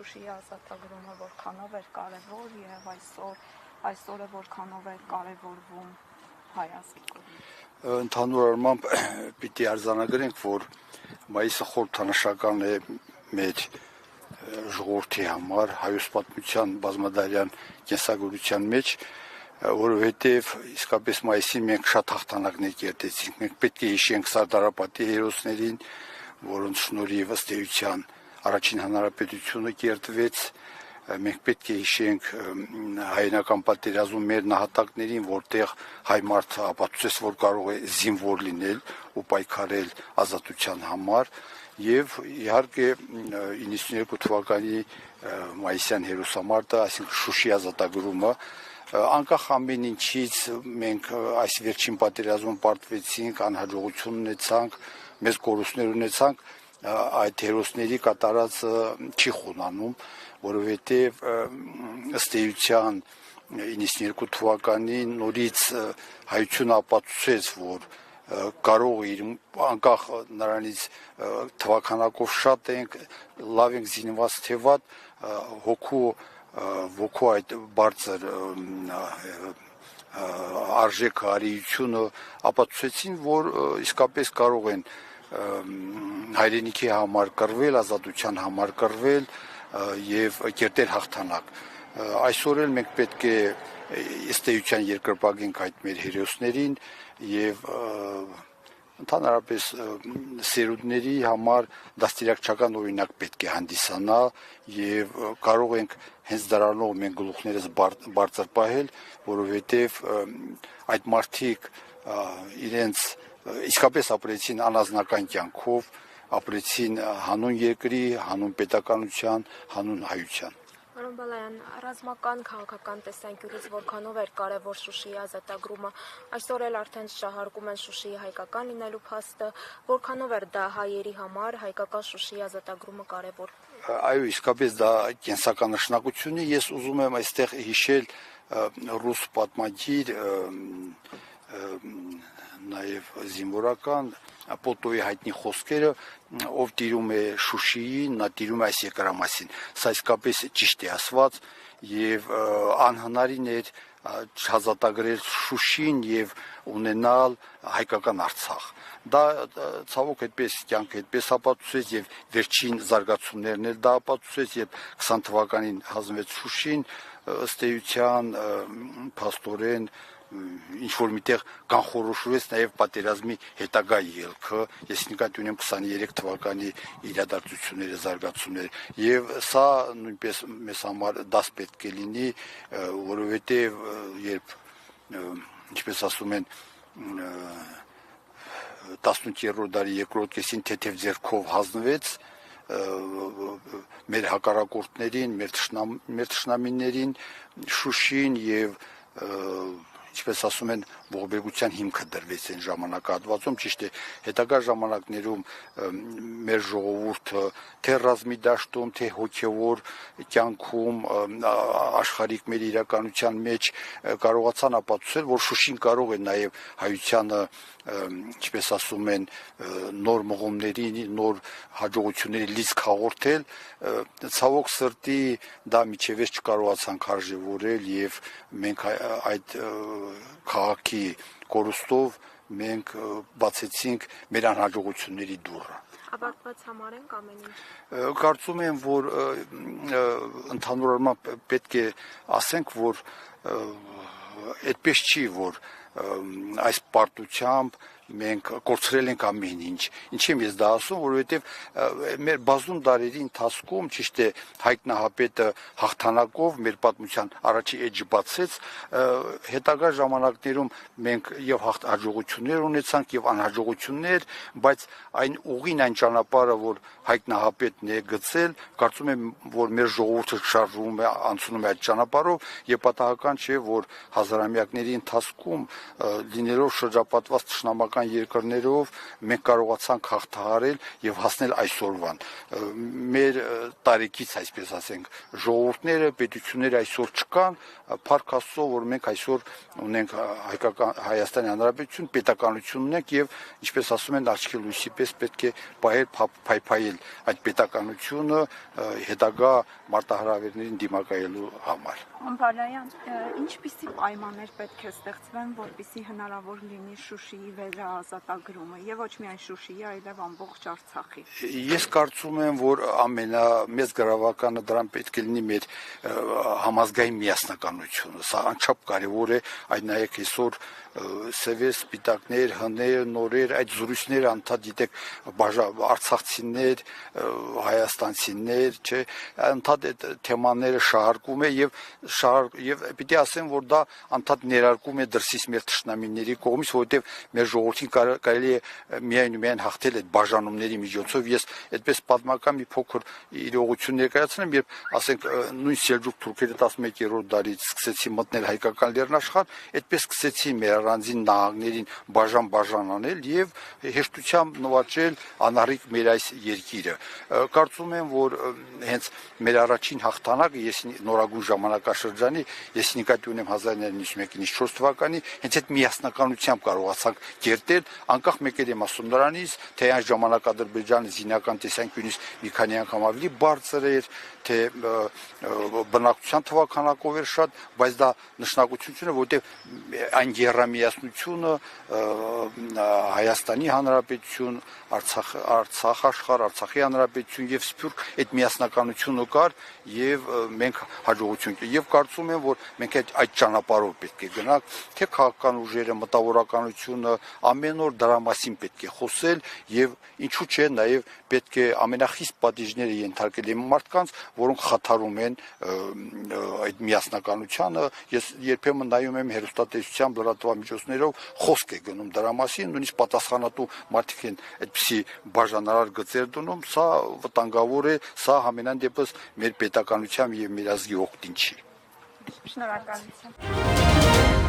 Շուշիի ազատագրումը որքանով էր կարևոր եւ այսօրը որքանով է կարևորվում հայազգի կողմից։ Ընդհանուր առմամբ պիտի արձանագրենք, որ մայիսը խորհրդանշական է մեր ժողովրդի համար հայոց պատմության բազմադարյան կենսագրության մեջ, որովհետև իսկապես մայիսին մենք շատ հաղթանակներ կերտեցինք։ Մենք պետք է հիշենք Սարդարապետի հերոսներին, որոնց շնորհիվ ըստ էության առաջին հանրապետությունը կերտվեց։ Մենք պետք է հիշենք հայնական պատերազմում մեր նահատակներին, որտեղ հայ մարդը ապացուցեց, որ կարող է զինվոր լինել ու պայքարել ազատության համար, եւ իհարկե 92 թվականի մայիսյան հերոսամարտը, այսինքն Շուշի ազատագրումը, անկախ ամեն ինչից մենք այս վերջին պատերազմում պարտվեցինք, անհաջողություն ունեցանք, մեծ կորուստներ ունեցանք, այդ հերոսների կատարածը չի խոնանում, որովհետև ըստ էության 92 թվականին նորից հայությունը ապացուցեց, որ կարող է անկախ նրանից թվականակով շատ ենք, լավ ենք զինված թե վատ, ոգու այդ բարձր արժեքը, արիությունը ապացուցեցին, որ իսկապես կարող են հայրենիքի համար կռվել, ազատության համար կռվել եւ կերտել հաղթանակ։ Այսօր էլ մենք պետք է ըստ էության երկրպագենք այդ մեր հերոսներին եւ ընդհանրապես սերունդների համար դաստիարակչական օրինակ պետք է հանդիսանա եւ կարող ենք հենց դրանով մենք գլուխներս բարձր պահել, որովհետեւ այդ մարդիկ իրենց իսկապես ապրեցին անազնական կյանքով, ապրեցին հանուն երկրի, հանուն պետականության, հանուն հայության։ Պարոն Բալայան, ռազմական քաղաքական տեսանկյունից որքանով էր կարևոր Շուշիի ազատագրումը, այսօր էլ արդեն շահարկում են Շուշիի հայկական լինելու փաստը, որքանով էր դա հայերի համար հայկական Շուշիի ազատագրումը կարևոր։ Այո, իսկապես դա կենսական նշանակություն է, ես ուզում եմ այստեղ հիշել ռուս պատմագիր նաև զինվորական Պոտոյի հայտնի խոսքերը, ով տիրում է Շուշիին, նա տիրում է այս երկրամասին։ Սա իսկապես ճիշտ է ասված եւ անհնարին էր չազատագրել Շուշին եւ ունենալ հայկական Արցախ։ Դա ցավոք այդպես կյանքը այդպես ապացուցեց եւ վերջին զարգացումներն էլ դա ապացուցեց, երբ 20 թվականին հանձնվեց Շուշին, ըստ էության փաստորեն ինչ որ միտեղ կանխորոշվեց նաև պատերազմի հետագա ելքը, ես նկատի ունեմ 23 թվականի իրադարձությունները, զարգացումները, եւ սա նույնպես մեզ համար դաս պետք է լինի, որովհետեւ երբ ինչպես ասում են 18-րդ դարի երկրորդ կեսին թեթև ձեռքով հանձնվեց մեր հակառակորդներին, մեր թշնամիներին Շուշին եւ ինչպես ասում են, ողբերգության հիմքը դրվեց այն ժամանակահատվածում, ճիշտ է, հետագա ժամանակներում մեր ժողովուրդը թե ռազմի դաշտում, թե հոգևոր կյանքում, աշխարհիկ մեր իրականության մեջ կարողացան ապացուցել, որ Շուշին կարող է նաև հայությանը, ինչպես ասում են, նոր մղումների, նոր հաջողությունների լիցք հաղորդել, ցավոք սրտի դա միջևես չկարողացանք արժևորել եւ մենք այդ քաղաքի կորուստով մենք բացեցինք մեր անհաջողությունների դուռը։ Ավարտված համարենք ամեն ինչ։ Կարծում եմ, որ ընդհանուր առմամբ պետք է ասենք, որ այդպես չի, որ այս պարտությամբ մենք կորցրել ենք ամեն ինչ։ Ինչի՞ եմ ես դա ասում, որովհետև մեր բազում դարերի ընթացքում, ճիշտ է, Հայկ Նահապետը հաղթանակով մեր պատմության առաջի էջը բացեց, հետագա ժամանակներում մենք եւ հաջողություններ ունեցանք եւ անհաջողություններ, բայց այն ուղին, այն ճանապարհը, որ Հայկ Նահապետն է գծել, կարծում եմ, որ մեր ժողովուրդը շարժվում է, անցնում է այդ ճանապարհով եւ պատահական չէ, որ հազարամյակների ընթացքում լինելով շրջապատված թշնամական պատմական երկրներով մենք կարողացանք հաղթահարել եւ հասնել այսօրվան։ Մեր տարիքից, այսպես ասենք, ժողովուրդները, պետությունները այսօր չկան, փառք Աստծո, որ մենք այսօր ունենք Հայաստանի Հանրապետություն, պետականություն ունենք եւ ինչպես ասում են, աչքի լույսի պես պետք է փայփայել այդ պետականությունը հետագա մարտահրավերներին դիմակայելու համար։ Անվարյան, ինչպիսի պայմաններ պետք է ստեղծվեն, որպեսզի հնարավոր լինի Շուշիի վերաազատագրումը եւ ոչ միայն Շուշիի, այլև ամբողջ Արցախի։ Ես կարծում եմ, որ ամենամեծ գրավականը դրան պետք է լինի մեր համազգային միասնականությունը։ Սա անչափ կարևոր է, այդ նայեք այսօր սևեր, սպիտակներ, հներ, նորեր, այդ զրույցները անդադ գիտեք արցախցիներ, հայաստանցիներ, չէ, անդադ այդ թեմաները շահարկում է եւ պիտի ասեմ, որ դա անդադ ներարկում է դրսից մեր թշնամիների կողմից, որովհետեւ մեր ժողովրդին կարելի է միայն հաղթել այդ բաժանումների միջոցով։ Ես այդպես պատմական մի փոքր իրողություն ներկայացնեմ, երբ ասենք նույն Սելջուկ թուրքերը 11-րդ դարից սկսեցին մտնել հայկական լեռնաշխարհ, այդպես սկսեցին մեր առանձին նահանգներին բաժան անել եւ հեշտությամբ նվաճել անառիկ մեր այս երկիրը։ Կարծում եմ, որ հենց մեր առաջին հաղթանակը, ես նորագույն ժամանակաշրջանի, ես նկատի ունեմ 1991-ից 4 թվականի, հենց այդ միասնականությամբ կարողացանք կերտել, անկախ մեկել եմ ասում նրանից, թե այն ժամանակ Ադրբեջանը զինական տեսանկյունից մի քանի անգամ ավելի բարձր էր, թե բնակչության թվականակով էր շատ, բայց դա նշանակություն է, որտեղ այն գերամիասնությունը Հայաստանի Հանրապետություն, Արցախ աշխարհ, Արցախի Հանրապետություն եւ Սփյուռք այդ միասնականությունը կար եւ մենք հաջողություն եւ կարծում եմ, որ մենք այդ ճանապարհով պետք է գնանք, թե քաղաքական ուժերը, մտավորականությունը ամեն օր դրա մասին պետք է խոսել եւ ինչու՞ չէ նաեւ պետք է ամենախիստ պատիժները ենթարկել այն մարդկանց, որոնք խաթարում են այդ միասնականությունը։ Ես երբեմն նայում եմ հեռուստատեսությամբ լրատվամիջոցներով խոսք է գնում դրա մասին, նույնիսկ պատասխանատու մարդիկ են այդպիսի բաժանարար գծեր դնում, սա վտանգավոր է, սա համենայն դեպս մեր պետականության եւ մեր ազգի օգտին չի։ Շնորհակալություն։